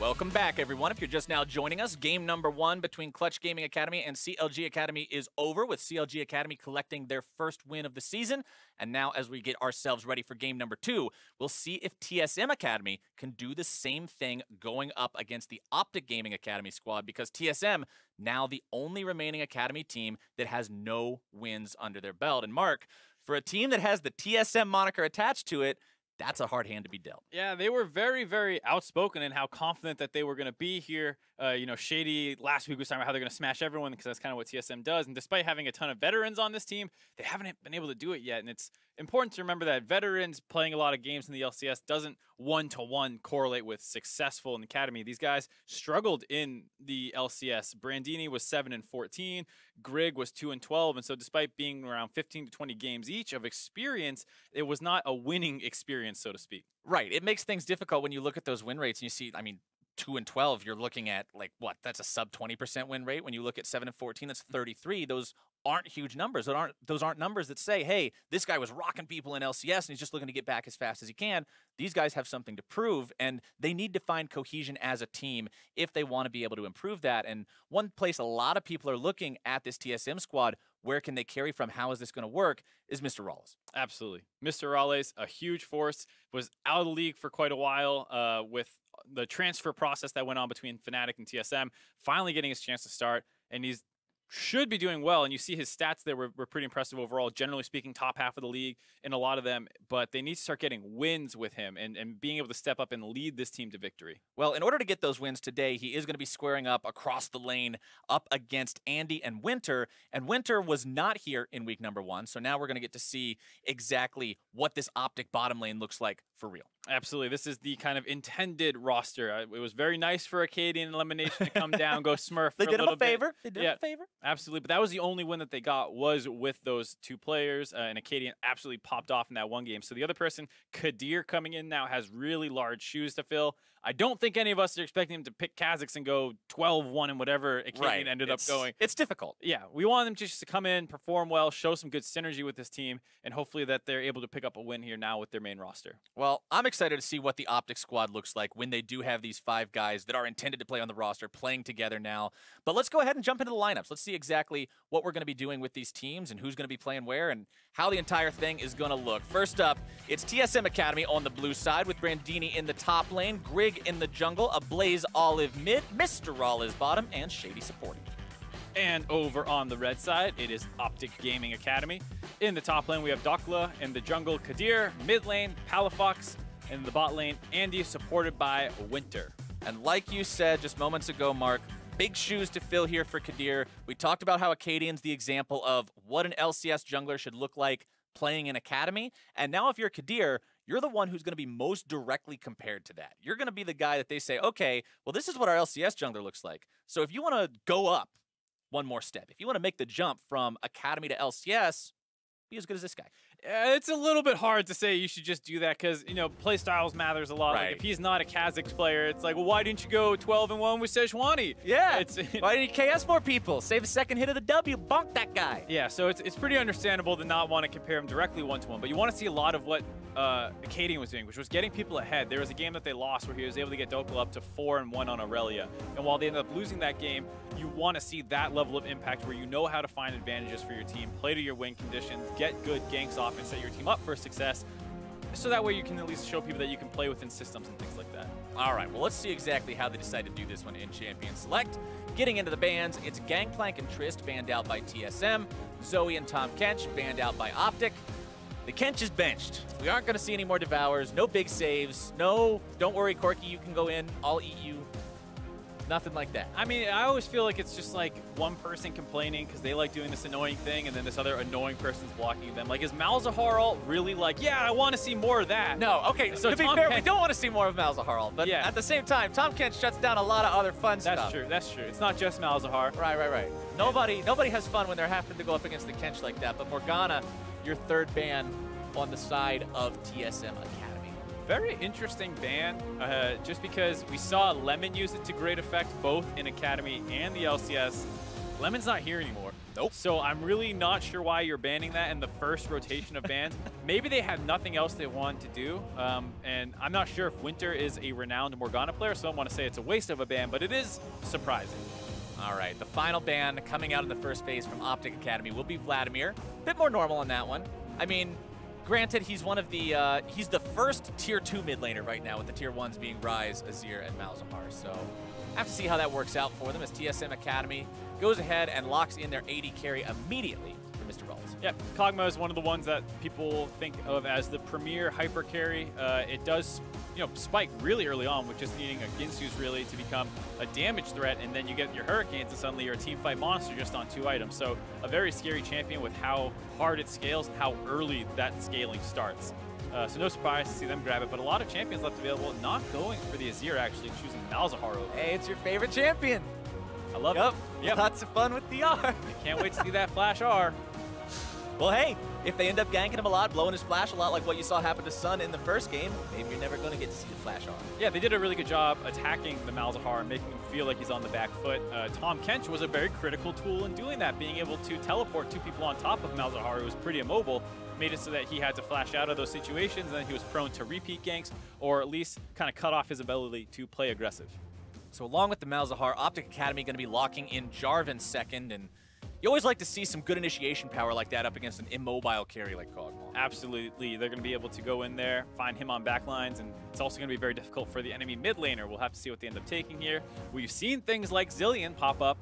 Welcome back, everyone. If you're just now joining us, game number 1 between Clutch Gaming Academy and CLG Academy is over, with CLG Academy collecting their first win of the season. And now, as we get ourselves ready for game number 2, we'll see if TSM Academy can do the same thing going up against the OpTic Gaming Academy squad, because TSM, now the only remaining Academy team that has no wins under their belt. And Mark, for a team that has the TSM moniker attached to it, that's a hard hand to be dealt. Yeah, they were very, very outspoken in how confident that they were going to be here. You know, Shady last week was talking about how they're going to smash everyone, because that's kind of what TSM does. And despite having a ton of veterans on this team, they haven't been able to do it yet. And it's important to remember that veterans playing a lot of games in the LCS doesn't one-to-one correlate with successful in the academy. These guys struggled in the LCS. Brandini was 7-14. Grig was 2-12. And so despite being around 15 to 20 games each of experience, it was not a winning experience, so to speak. Right. It makes things difficult when you look at those win rates and you see, I mean, 2-12, you're looking at like what? That's a sub 20% win rate. When you look at 7-14, that's 33. Those aren't huge numbers. Those aren't numbers that say, hey, this guy was rocking people in LCS and he's just looking to get back as fast as he can. These guys have something to prove, and they need to find cohesion as a team if they want to be able to improve that. And one place a lot of people are looking at this TSM squad, where can they carry from, how is this going to work, is Mr. Rawles. Absolutely. Mr. Rawles, a huge force, was out of the league for quite a while with the transfer process that went on between Fnatic and TSM, finally getting his chance to start, and he's should be doing well. And you see his stats there were pretty impressive overall, generally speaking, top half of the league in a lot of them, but they need to start getting wins with him and being able to step up and lead this team to victory. Well, in order to get those wins today, he is going to be squaring up across the lane up against Andy and Winter, and Winter was not here in week number 1, so now we're going to get to see exactly what this OpTic bottom lane looks like for real. Absolutely. This is the kind of intended roster. It was very nice for Acadian Elimination to come down, go Smurf They for did a him little a favor. bit. They did him a favor. Absolutely. But that was the only win that they got, was with those two players. And Acadian absolutely popped off in that one game. So the other person, Kadir, coming in now, has really large shoes to fill. I don't think any of us are expecting him to pick Kazakhs and go 12-1 and whatever Acadian ended up going. It's difficult. Yeah, we want them just to come in, perform well, show some good synergy with this team, and hopefully that they're able to pick up a win here now with their main roster. Well, I'm excited to see what the OpTic squad looks like when they do have these 5 guys that are intended to play on the roster playing together now. But let's go ahead and jump into the lineups. Let's see exactly what we're going to be doing with these teams and who's going to be playing where and how the entire thing is going to look. First up, it's TSM Academy on the blue side with Brandini in the top lane, Grig in the jungle, a Blaze Olive mid, Mr. Rawles bottom, and Shady supporting. And over on the red side, it is OpTic Gaming Academy. In the top lane, we have Dokla. In the jungle, Kadir. Mid lane, Palafox. In the bot lane, Andy, supported by Winter. And like you said just moments ago, Mark, big shoes to fill here for Kadir. We talked about how Acadian's the example of what an LCS jungler should look like playing in Academy. And now if you're Kadir, you're the one who's going to be most directly compared to that. You're going to be the guy that they say, okay, well, this is what our LCS jungler looks like. So if you want to go up one more step, if you want to make the jump from Academy to LCS, be as good as this guy. It's a little bit hard to say you should just do that because, you know, play styles matters a lot. Right. Like if he's not a Kazakhs player, it's like, well, why didn't you go 12-1 with Sejuani? Yeah. Why didn't you KS more people? Save a second hit of the W. Bonk that guy. Yeah, so it's pretty understandable to not want to compare him directly one-to-one, but you want to see a lot of what Acadian was doing, which was getting people ahead. There was a game that they lost where he was able to get Dokla up to 4-1 on Aurelia. And while they ended up losing that game, you want to see that level of impact where you know how to find advantages for your team, play to your win conditions, get good ganks off, and set your team up for success. So that way you can at least show people that you can play within systems and things like that. All right, well, let's see exactly how they decide to do this one in Champion Select. Getting into the bans, it's Gangplank and Trist banned out by TSM, Zoe and Tom Kench banned out by OpTic. The Kench is benched. We aren't going to see any more Devours, no big saves, no, don't worry, Corky, you can go in, I'll eat you. Nothing like that. I mean, I always feel like it's just like one person complaining because they like doing this annoying thing and then this other annoying person's blocking them. Like, is Malzahar ult really like, yeah, I want to see more of that? No, okay, so to be fair, we don't want to see more of Malzahar ult, but at the same time, Tom Kent shuts down a lot of other fun stuff. That's true, that's true. It's not just Malzahar. Right. Nobody has fun when they're having to go up against the Kench like that, but Morgana, your third ban on the side of TSM Academy. Very interesting ban, just because we saw Lemon use it to great effect both in Academy and the LCS. Lemon's not here anymore. Nope. So I'm really not sure why you're banning that in the first rotation of bans. Maybe they have nothing else they want to do. And I'm not sure if Winter is a renowned Morgana player, so I don't want to say it's a waste of a ban, but it is surprising. All right, the final ban coming out in the first phase from OpTic Academy will be Vladimir. A bit more normal on that one. I mean, granted, he's one of the, he's the first tier 2 mid laner right now, with the tier 1s being Ryze, Azir, and Malzahar. So I have to see how that works out for them as TSM Academy goes ahead and locks in their AD carry immediately for Mr. Rolls. Yep, Kog'Maw is one of the ones that people think of as the premier hyper carry. It does, spike really early on with just needing a Ginsu's really to become a damage threat, and then you get your Hurricanes and suddenly you're a team fight monster just on 2 items. So a very scary champion with how hard it scales and how early that scaling starts. So no surprise to see them grab it, but a lot of champions left available not going for the Azir, actually choosing Malzahar over. Hey, it's your favorite champion. I love it. Yep. Lots of fun with the R. Can't wait to see that Flash R. Well, hey, if they end up ganking him a lot, blowing his Flash a lot like what you saw happen to Sun in the first game, maybe you're never going to get to see the Flash R. Yeah, they did a really good job attacking the Malzahar and making him feel like he's on the back foot. Tom Kench was a very critical tool in doing that, being able to teleport 2 people on top of Malzahar, who was pretty immobile, made it so that he had to flash out of those situations, and then he was prone to repeat ganks, or at least kind of cut off his ability to play aggressive. So along with the Malzahar, OpTic Academy going to be locking in Jarvan second, and you always like to see some good initiation power like that up against an immobile carry like Kog'Maw. Absolutely. They're going to be able to go in there, find him on backlines, and it's also going to be very difficult for the enemy mid laner. We'll have to see what they end up taking here. We've seen things like Zillion pop up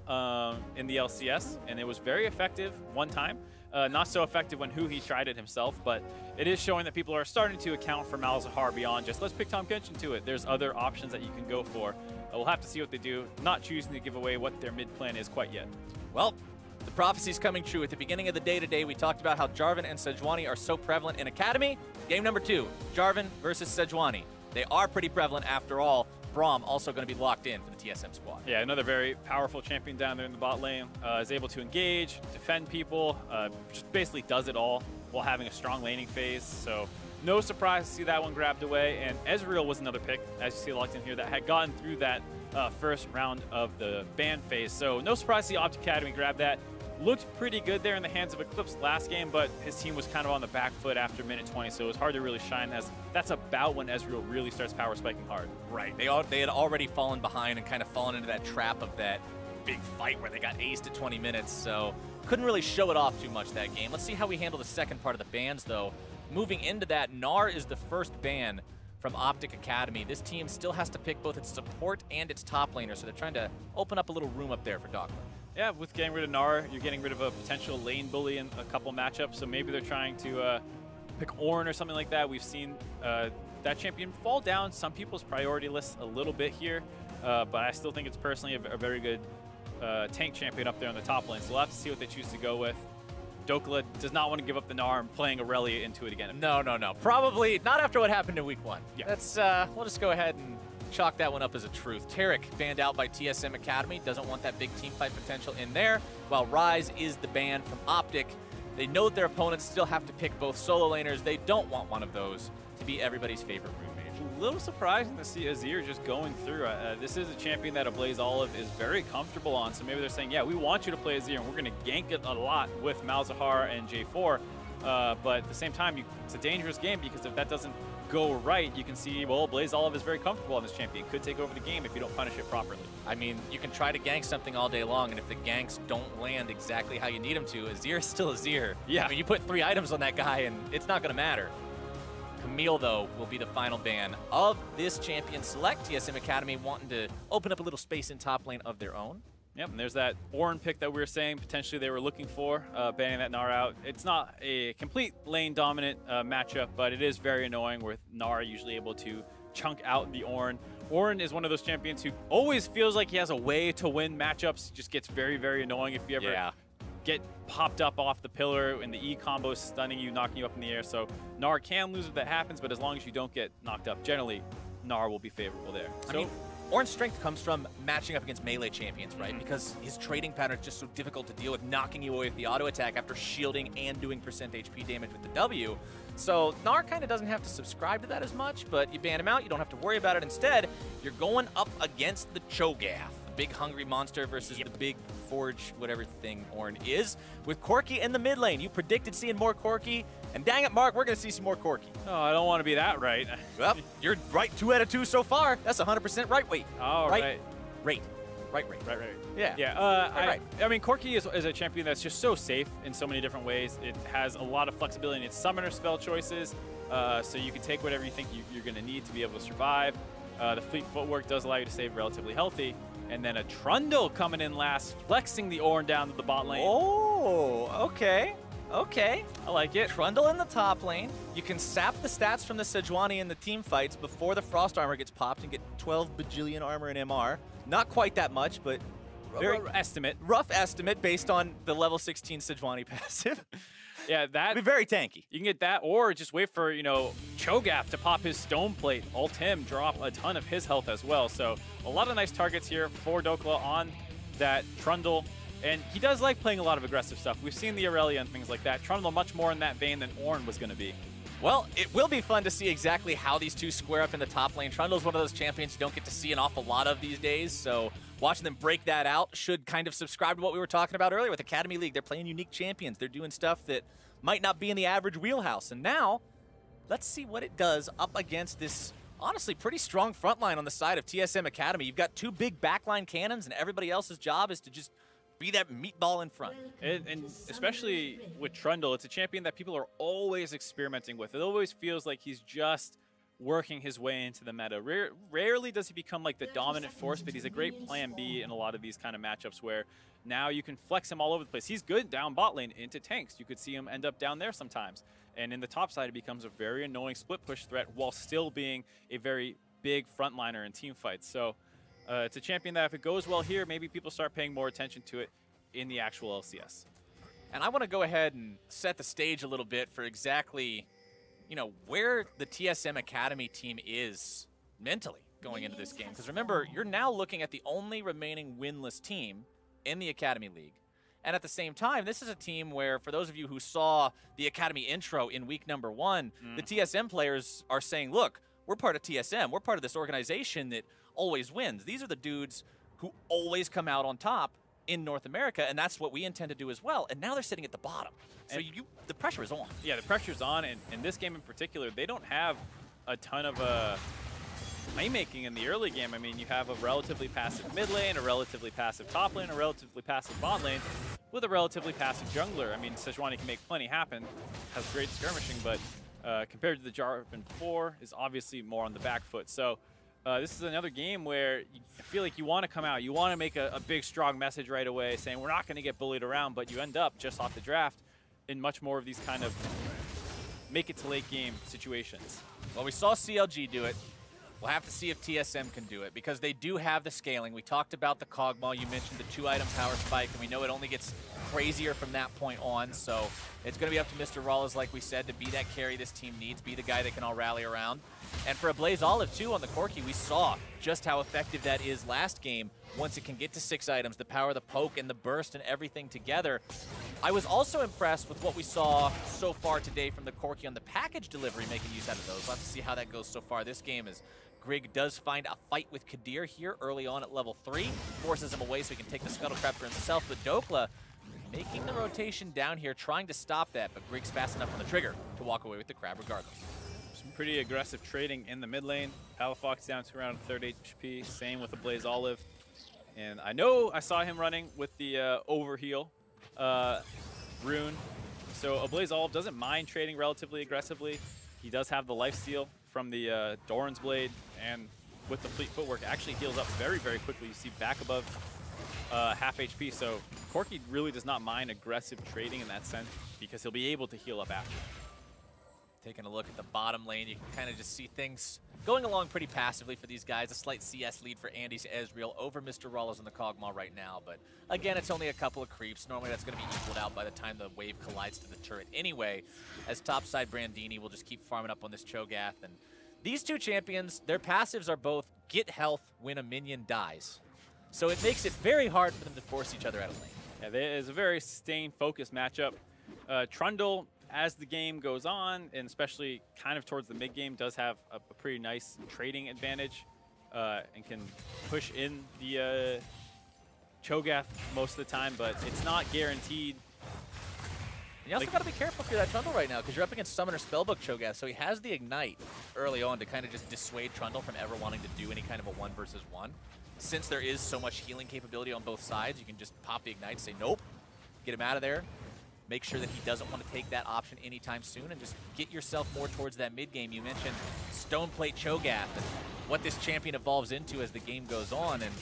in the LCS, and it was very effective one time. Not so effective when he tried it himself, but it is showing that people are starting to account for Malzahar beyond just let's pick Tom Kench into it. There's other options that you can go for. We'll have to see what they do, not choosing to give away what their mid plan is quite yet. Well, the prophecy's coming true. At the beginning of the day today, we talked about how Jarvan and Sejuani are so prevalent in Academy. Game number 2, Jarvan versus Sejuani. They are pretty prevalent after all. Braum also going to be locked in for the TSM squad. Yeah, another very powerful champion down there in the bot lane. Is able to engage, defend people, just basically does it all while having a strong laning phase. So no surprise to see that one grabbed away. And Ezreal was another pick, as you see locked in here, that had gotten through that first round of the ban phase. So no surprise to see OpTic Academy grab that. Looked pretty good there in the hands of Eclipse last game, but his team was kind of on the back foot after minute 20, so it was hard to really shine, as that's about when Ezreal really starts power spiking hard. Right. They had already fallen behind and kind of fallen into that trap of that big fight where they got aced at 20 minutes, so couldn't really show it off too much that game. Let's see how we handle the second part of the bans, though. Moving into that, Gnar is the first ban from OpTic Academy. This team still has to pick both its support and its top laner, so they're trying to open up a little room up there for Doc. Yeah, with getting rid of Gnar, you're getting rid of a potential lane bully in a couple matchups, so maybe they're trying to pick Ornn or something like that. We've seen that champion fall down some people's priority lists a little bit here, but I still think it's personally a very good tank champion up there on the top lane, so we'll have to see what they choose to go with. Dokla does not want to give up the Gnar and playing Aurelia into it again. No. Probably not after what happened in week 1. Yeah. That's, we'll just go ahead and chalk that one up as a truth. Tarek banned out by TSM Academy, doesn't want that big team fight potential in there, while Ryze is the ban from OpTic. They know that their opponents still have to pick both solo laners. They don't want one of those to be everybody's favorite room mage. A little surprising to see Azir just going through. This is a champion that Ablaze Olive is very comfortable on, so maybe they're saying, yeah, we want you to play Azir, and we're going to gank it a lot with Malzahar and J4, but at the same time, it's a dangerous game, because if that doesn't go right, you can see, well, Blaze Olive is very comfortable on this champion. Could take over the game if you don't punish it properly. I mean, you can try to gank something all day long, and if the ganks don't land exactly how you need them to, Azir is still Azir. Yeah. I mean, you put 3 items on that guy, and it's not going to matter. Camille, though, will be the final ban of this champion select. TSM Academy wanting to open up a little space in top lane of their own. Yep, and there's that Ornn pick that we were saying potentially they were looking for, banning that Gnar out. It's not a complete lane dominant matchup, but it is very annoying with Gnar usually able to chunk out the Ornn. Ornn is one of those champions who always feels like he has a way to win matchups. Just gets very, very annoying if you ever get popped up off the pillar and the E combo is stunning you, knocking you up in the air. So Gnar can lose if that happens, but as long as you don't get knocked up, generally Gnar will be favorable there. I mean, Ornn's strength comes from matching up against melee champions, right? Because his trading pattern is just so difficult to deal with, knocking you away with the auto attack after shielding and doing percent HP damage with the W. So Gnar kind of doesn't have to subscribe to that as much, but you ban him out, you don't have to worry about it. Instead, you're going up against the Cho'Gath. big hungry monster versus the big forge, whatever thing Ornn is. With Corki in the mid lane, you predicted seeing more Corki, and dang it, Mark, we're going to see some more Corki. Oh, I don't want to be that right. Well, you're right 2 out of 2 so far. That's 100% right. Wait. All right. Right. Yeah. Yeah. I mean, Corki is a champion that's just so safe in so many different ways. It has a lot of flexibility in its summoner spell choices, so you can take whatever you think you're going to need to be able to survive. The fleet footwork does allow you to stay relatively healthy. And then a Trundle coming in last, flexing the Ornn down to the bot lane. Oh, okay. Okay. I like it. Trundle in the top lane. You can sap the stats from the Sejuani in the team fights before the Frost armor gets popped and get 12 bajillion armor and MR. Not quite that much, but very rough estimate based on the level 16 Sejuani passive. Yeah, that'd be very tanky. You can get that, or just wait for, Cho'Gath to pop his Stone Plate, ult him, drop a ton of his health as well. So a lot of nice targets here for Dokla on that Trundle. And he does like playing a lot of aggressive stuff. We've seen the Aurelia and things like that. Trundle much more in that vein than Ornn was going to be. Well, it will be fun to see exactly how these two square up in the top lane. Trundle's one of those champions you don't get to see an awful lot of these days, so watching them break that out should kind of subscribe to what we were talking about earlier with Academy League. They're playing unique champions. They're doing stuff that might not be in the average wheelhouse. And now, let's see what it does up against this honestly pretty strong front line on the side of TSM Academy. You've got 2 big backline cannons, and everybody else's job is to just be that meatball in front. And especially with Trundle, it's a champion that people are always experimenting with. It always feels like he's just working his way into the meta. Rarely does he become like the dominant force, but he's a great plan B in a lot of these kind of matchups where now you can flex him all over the place. He's good down bot lane into tanks. You could see him end up down there sometimes. And in the top side, it becomes a very annoying split push threat while still being a very big frontliner in team fights. So it's a champion that if it goes well here, maybe people start paying more attention to it in the actual LCS. And I want to go ahead and set the stage a little bit for exactly, where the TSM Academy team is mentally going into this game. Because remember, you're now looking at the only remaining winless team in the Academy League. And at the same time, this is a team where, for those of you who saw the Academy intro in week number 1, the TSM players are saying, look, we're part of TSM. We're part of this organization that always wins. These are the dudes who always come out on top in North America, and that's what we intend to do as well. And now they're sitting at the bottom. So the pressure is on. Yeah, the pressure's on, and in this game in particular, they don't have a ton of playmaking in the early game. I mean, you have a relatively passive mid lane, a relatively passive top lane, a relatively passive bot lane, with a relatively passive jungler. I mean, Sejuani can make plenty happen, has great skirmishing, but compared to the Jarvan 4, is obviously more on the back foot. So this is another game where I feel like you want to come out, you want to make a big, strong message right away saying we're not going to get bullied around, but you end up just off the draft in much more of these kind of make it to late game situations. Well, we saw CLG do it. We'll have to see if TSM can do it because they do have the scaling. We talked about the Cogmaw. You mentioned the 2-item power spike, and we know it only gets crazier from that point on. So it's going to be up to Mr. Rollas, like we said, to be that carry this team needs, be the guy that can all rally around. And for a Blaze Olive, too, on the Corki, we saw just how effective that is last game once it can get to 6 items, the power of the poke and the burst and everything together. I was also impressed with what we saw so far today from the Corki on the package delivery, making use out of those. We'll have to see how that goes so far. This game is Grig does find a fight with Kadir here early on at level 3, forces him away so he can take the Scuttle Crab for himself, but Dokla making the rotation down here, trying to stop that, but Grig's fast enough on the trigger to walk away with the Crab regardless. Some pretty aggressive trading in the mid lane. Palafox down to around 30 HP, same with the Blaze Olive. And I know I saw him running with the overheal rune, so a Blaze Olive doesn't mind trading relatively aggressively. He does have the lifesteal from the Doran's Blade, and with the Fleet Footwork, actually heals up very, very quickly. You see back above half HP, so Corki really does not mind aggressive trading in that sense because he'll be able to heal up after. Taking a look at the bottom lane, you can kind of just see things going along pretty passively for these guys. A slight CS lead for Andy's Ezreal over Mr. Rollas on the Cogmaw right now, but again, it's only a couple of creeps. Normally that's going to be equaled out by the time the wave collides to the turret anyway, as topside Brandini will just keep farming up on this Cho'Gath. And these two champions, their passives are both get health when a minion dies. So it makes it very hard for them to force each other out of lane. Yeah, there is a very sustained, focused matchup. Trundle, as the game goes on, and especially kind of towards the mid-game, does have a pretty nice trading advantage and can push in the Cho'Gath most of the time, but it's not guaranteed. You also got to be careful through that Trundle right now because you're up against Summoner Spellbook Cho'Gath, so he has the Ignite early on to kind of just dissuade Trundle from ever wanting to do any kind of a 1 versus 1. Since there is so much healing capability on both sides, you can just pop the Ignite, say nope, get him out of there, make sure that he doesn't want to take that option anytime soon, and just get yourself more towards that mid game. You mentioned Stoneplate Cho'Gath and what this champion evolves into as the game goes on, and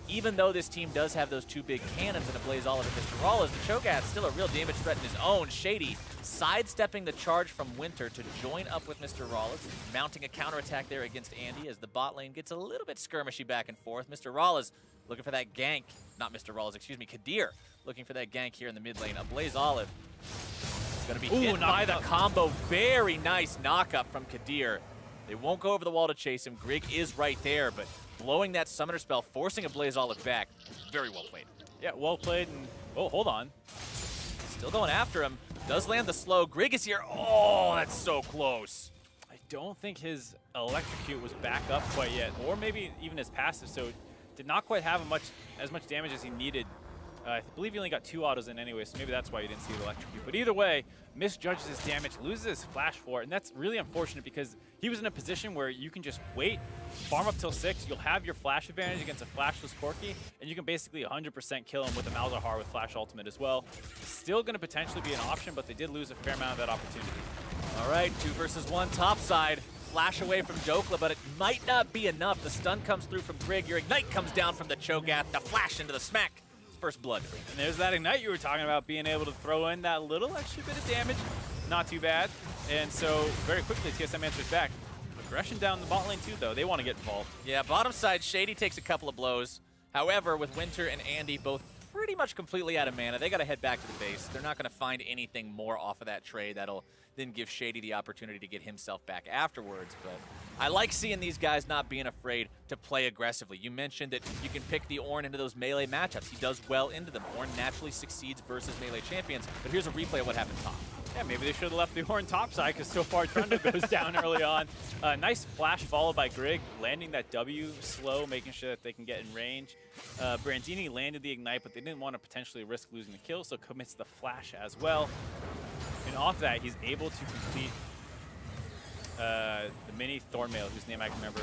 even though this team does have those 2 big cannons and a Blaze Olive and Mr. Rawlins, the Cho'Gath's still a real damage threat in his own. Shady sidestepping the charge from Winter to join up with Mr. Rawlins, mounting a counterattack there against Andy as the bot lane gets a little bit skirmishy back and forth. Mr. Rawlins looking for that gank, not Mr. Rawlins, excuse me, Kadir looking for that gank here in the mid lane. A Blaze Olive is going to be hit by the combo. Very nice knock-up from Kadir. They won't go over the wall to chase him. Grig is right there, but blowing that summoner spell, forcing a Blaze Olive back. Very well played. Yeah, well played. And oh, hold on. Still going after him. Does land the slow. Grig is here. Oh, that's so close. I don't think his electrocute was back up quite yet, or maybe even his passive, so did not quite have as much damage as he needed. I believe he only got 2 autos in anyway, so maybe that's why you didn't see the electrocute. But either way, misjudges his damage, loses his flash for it, and that's really unfortunate because he was in a position where you can just wait, farm up till 6, you'll have your flash advantage against a flashless Corki, and you can basically 100% kill him with a Malzahar with flash ultimate as well. Still going to potentially be an option, but they did lose a fair amount of that opportunity. All right, 2 versus 1 top side. Flash away from Dokla, but it might not be enough. The stun comes through from Grig. Your Ignite comes down from the Cho'Gath. The flash into the smack. First blood. And there's that Ignite you were talking about, being able to throw in that little extra bit of damage. Not too bad. And so very quickly, TSM answers back. Aggression down the bot lane too, though. They want to get involved. Yeah, bottom side, Shady takes a couple of blows. However, with Winter and Andy both pretty much completely out of mana, they got to head back to the base. They're not going to find anything more off of that trade that'll then give Shady the opportunity to get himself back afterwards. But I like seeing these guys not being afraid to play aggressively. You mentioned that you can pick the Ornn into those melee matchups. He does well into them. Ornn naturally succeeds versus melee champions, but here's a replay of what happened top. Yeah, maybe they should have left the Ornn top side because so far Trundle goes down early on. Nice flash followed by Grig, landing that W slow, making sure that they can get in range. Brandini landed the Ignite, but they didn't want to potentially risk losing the kill, so commits the flash as well. And off that, he's able to complete the mini Thornmail, whose name I can remember.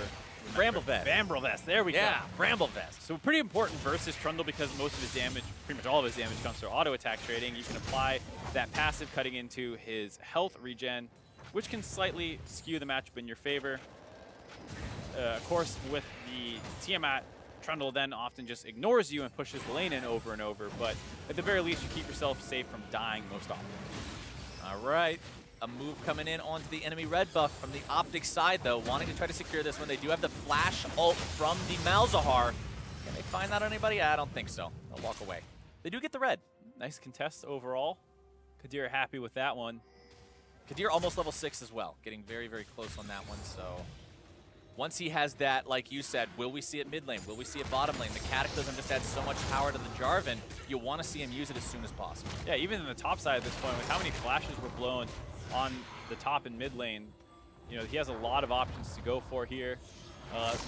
Bramblevest. Bramblevest, there we go. Yeah, Bramblevest. So pretty important versus Trundle because most of his damage, pretty much all of his damage comes through auto attack trading. You can apply that passive cutting into his health regen, which can slightly skew the matchup in your favor. Of course, with the Tiamat, Trundle then often just ignores you and pushes the lane in over and over, but at the very least, you keep yourself safe from dying most often. All right. A move coming in onto the enemy red buff from the OpTic side, though, wanting to try to secure this one. They do have the flash ult from the Malzahar. Can they find that on anybody? I don't think so. They'll walk away. They do get the red. Nice contest overall. Kadir happy with that one. Kadir almost level 6 as well, getting very, very close on that one. So once he has that, like you said, will we see it mid lane? Will we see it bottom lane? The Cataclysm just adds so much power to the Jarvan. You want to see him use it as soon as possible. Yeah, even in the top side at this point, with how many flashes were blown on the top and mid lane, you know, he has a lot of options to go for here.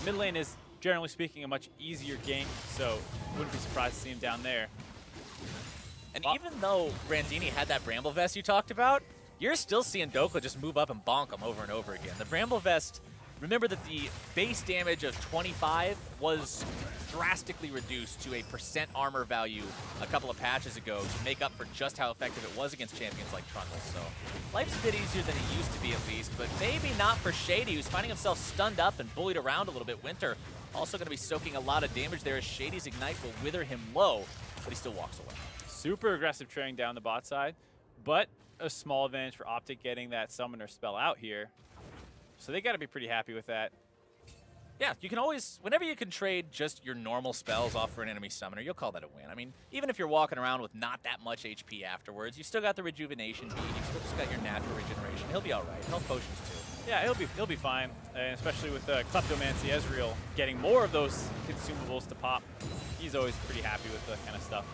Mid lane is, generally speaking, a much easier gank, so wouldn't be surprised to see him down there. And even though Brandini had that Bramblevest you talked about, you're still seeing Dokla just move up and bonk him over and over again. The Bramblevest, remember that the base damage of 25 was drastically reduced to a % armor value a couple of patches ago to make up for just how effective it was against champions like Trundle. So life's a bit easier than it used to be, at least, but maybe not for Shady, who's finding himself stunned up and bullied around a little bit. Winter also going to be soaking a lot of damage there as Shady's Ignite will wither him low, but he still walks away. Super aggressive trading down the bot side, but a small advantage for OpTic getting that summoner spell out here. So they got to be pretty happy with that. Yeah, you can always, whenever you can trade just your normal spells off for an enemy summoner, you'll call that a win. I mean, even if you're walking around with not that much HP afterwards, you've still got the rejuvenation bead, you've still just got your natural regeneration. He'll be all right. Health potions too. Yeah, he'll be fine, and especially with Kleptomancy Ezreal getting more of those consumables to pop. He's always pretty happy with that kind of stuff.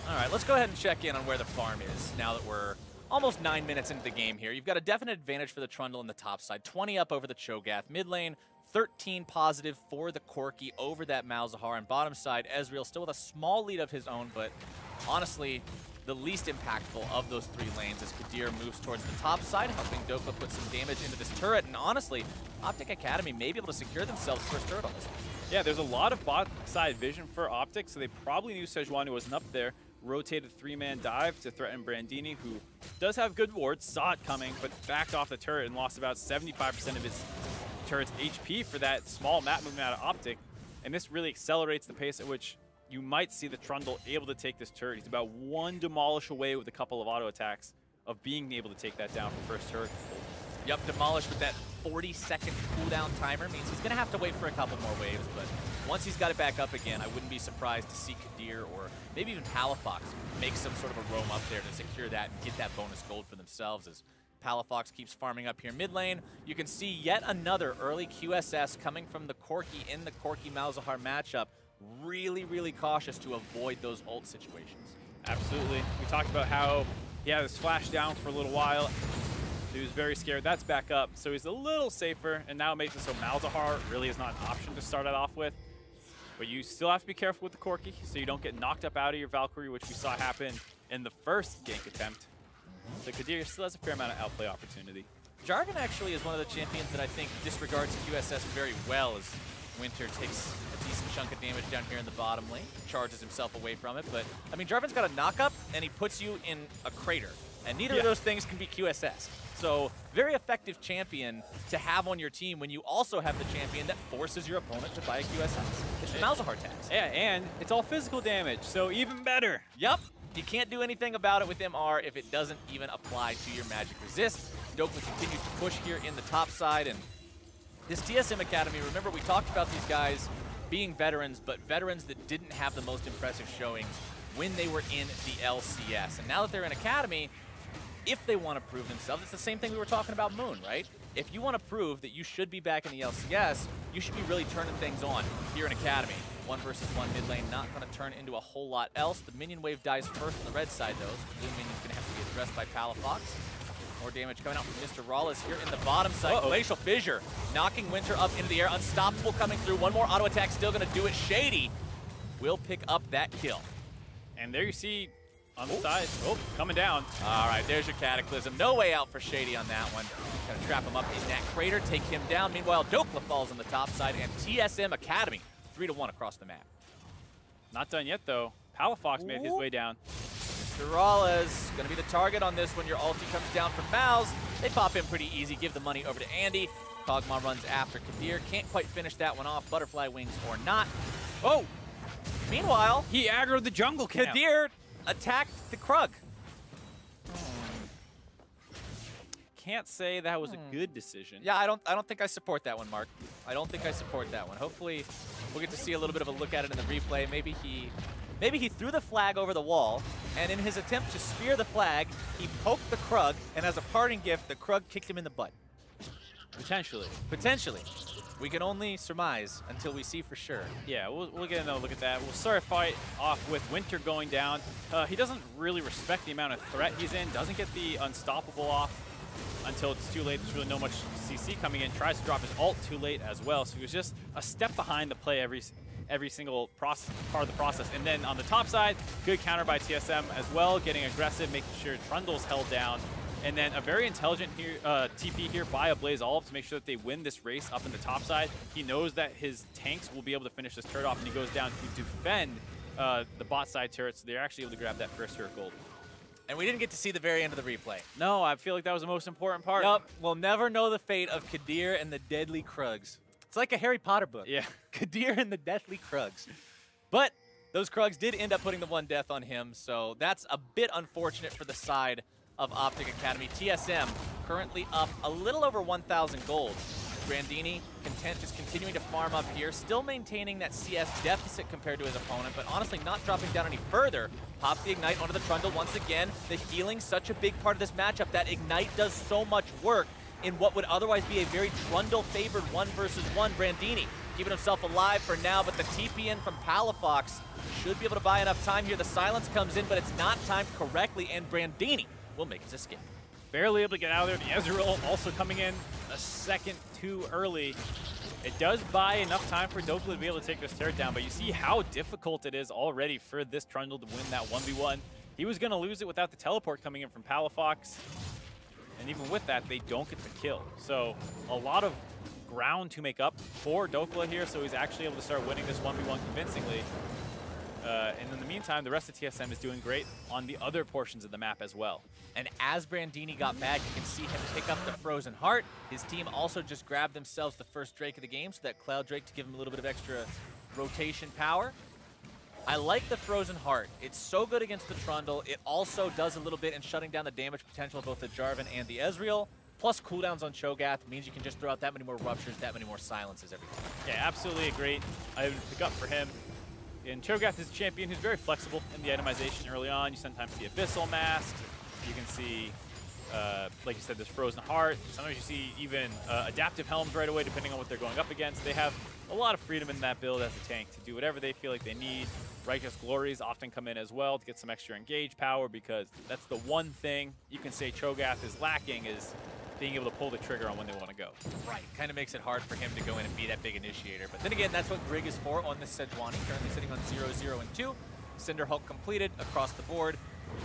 All right, let's go ahead and check in on where the farm is now that we're almost 9 minutes into the game here. You've got a definite advantage for the Trundle on the top side. 20 up over the Cho'Gath. Mid lane, 13 positive for the Corki over that Malzahar. And bottom side, Ezreal still with a small lead of his own, but honestly, the least impactful of those 3 lanes as Kadir moves towards the top side, helping Dokka put some damage into this turret. And honestly, OpTic Academy may be able to secure themselves first turret on this one. Yeah, there's a lot of bot side vision for OpTic, so they probably knew Sejuani wasn't up there. Rotated 3-man dive to threaten Brandini, who does have good wards, saw it coming, but backed off the turret and lost about 75% of his turret's HP for that small map movement out of OpTic. And this really accelerates the pace at which you might see the Trundle able to take this turret. He's about 1 demolish away with a couple of auto attacks of being able to take that down for first turret. Yep, demolished with that 40-second cooldown timer means he's going to have to wait for a couple more waves, but once he's got it back up again, I wouldn't be surprised to see Kadir or maybe even Palafox make some sort of a roam up there to secure that and get that bonus gold for themselves as Palafox keeps farming up here mid lane. You can see yet another early QSS coming from the Corki in the Corki-Malzahar matchup. Really, really cautious to avoid those ult situations. Absolutely. We talked about how he had his flash down for a little while. He was very scared. That's back up, so he's a little safer, and now it makes it so Malzahar really is not an option to start it off with. But you still have to be careful with the Corki, so you don't get knocked up out of your Valkyrie, which we saw happen in the first gank attempt. So Kadir still has a fair amount of outplay opportunity. Jarvan actually is one of the champions that I think disregards QSS very well as Winter takes a decent chunk of damage down here in the bottom lane, charges himself away from it. But, I mean, Jarvan's got a knock-up, and he puts you in a crater. And neither of those things can be QSS. So, very effective champion to have on your team when you also have the champion that forces your opponent to buy a QSS. It's the Malzahar tax. Yeah, and it's all physical damage, so even better. Yep. You can't do anything about it with MR if it doesn't even apply to your magic resist. Dokka continues to push here in the top side, and this TSM Academy, remember we talked about these guys being veterans, but veterans that didn't have the most impressive showings when they were in the LCS. And now that they're in Academy, if they want to prove themselves, it's the same thing we were talking about Moon, right? If you want to prove that you should be back in the LCS, you should be really turning things on here in Academy. 1 versus 1 mid lane, not going to turn into a whole lot else. The minion wave dies first on the red side, though, so blue minion's going to have to be addressed by Palafox. More damage coming out from Mr. Rawless here in the bottom side. Glacial Fissure knocking Winter up into the air. Unstoppable coming through. 1 more auto attack still going to do it. Shady will pick up that kill. And there you see on the side. Oh, coming down. All right, there's your Cataclysm. No way out for Shady on that one. Gonna trap him up in that crater, take him down. Meanwhile, Dokka falls on the top side, and TSM Academy 3-1 across the map. Not done yet, though. Palafox made his way down. Mr. Rawless gonna be the target on this when your ulti comes down from Malz. They pop in pretty easy, give the money over to Andy. Kog'Maw runs after Kadir. Can't quite finish that one off, butterfly wings or not. Oh! Meanwhile, he aggroed the jungle camp. Kadir attacked the Krug. Can't say that was a good decision. Yeah, I don't think I support that one, Mark. I don't think I support that one. Hopefully, we'll get to see a little bit of a look at it in the replay. Maybe he threw the flag over the wall, and in his attempt to spear the flag, he poked the Krug, and as a parting gift, the Krug kicked him in the butt. Potentially. Potentially. We can only surmise until we see for sure. Yeah, we'll get another look at that. We'll start a fight off with Winter going down. He doesn't really respect the amount of threat he's in, doesn't get the unstoppable off until it's too late. There's really no much CC coming in. Tries to drop his ult too late as well, so he was just a step behind the play every single part of the process. And then on the top side, good counter by TSM as well, getting aggressive, making sure Trundle's held down. And then a very intelligent TP here by a Blaze Olive to make sure that they win this race up in the top side. He knows that his tanks will be able to finish this turret off, and he goes down to defend the bot side turret, so they're actually able to grab that first turret gold. And we didn't get to see the very end of the replay. No, I feel like that was the most important part. Yup, we'll never know the fate of Kadir and the Deadly Krugs. It's like a Harry Potter book. Yeah. Kadir and the Deathly Krugs. But those Krugs did end up putting the 1 death on him, so that's a bit unfortunate for the side of OpTic Academy. TSM currently up a little over 1,000 gold. Brandini, content, just continuing to farm up here, still maintaining that CS deficit compared to his opponent, but honestly not dropping down any further. Pops the Ignite onto the Trundle once again. The healing, such a big part of this matchup. That Ignite does so much work in what would otherwise be a very Trundle-favored 1 versus 1. Brandini keeping himself alive for now, but the TP in from Palafox should be able to buy enough time here. The silence comes in, but it's not timed correctly, and Brandini will make his escape. Barely able to get out of there. The Ezreal also coming in a second too early. It does buy enough time for Dokla to be able to take this turret down, but you see how difficult it is already for this Trundle to win that 1v1. He was going to lose it without the teleport coming in from Palafox. And even with that, they don't get the kill. So a lot of ground to make up for Dokla here, so he's actually able to start winning this 1v1 convincingly. And in the meantime, the rest of TSM is doing great on the other portions of the map as well. And as Brandini got back, you can see him pick up the Frozen Heart. His team also just grabbed themselves the first Drake of the game, so that Cloud Drake to give him a little bit of extra rotation power. I like the Frozen Heart. It's so good against the Trundle. It also does a little bit in shutting down the damage potential of both the Jarvan and the Ezreal. Plus cooldowns on Cho'Gath means you can just throw out that many more Ruptures, that many more Silences every time. Yeah, absolutely a great item to pick up for him. And Cho'Gath is a champion who's very flexible in the itemization early on. You sometimes see Abyssal Mask. You can see, like you said, this Frozen Heart. Sometimes you see even Adaptive Helms right away, depending on what they're going up against. They have a lot of freedom in that build as a tank to do whatever they feel like they need. Righteous Glories often come in as well to get some extra engage power, because that's the one thing you can say Cho'Gath is lacking, is being able to pull the trigger on when they want to go. Right, kind of makes it hard for him to go in and be that big initiator. But then again, that's what Grig is for on this Sejuani, currently sitting on 0-0 and 2. Cinder Hulk completed across the board.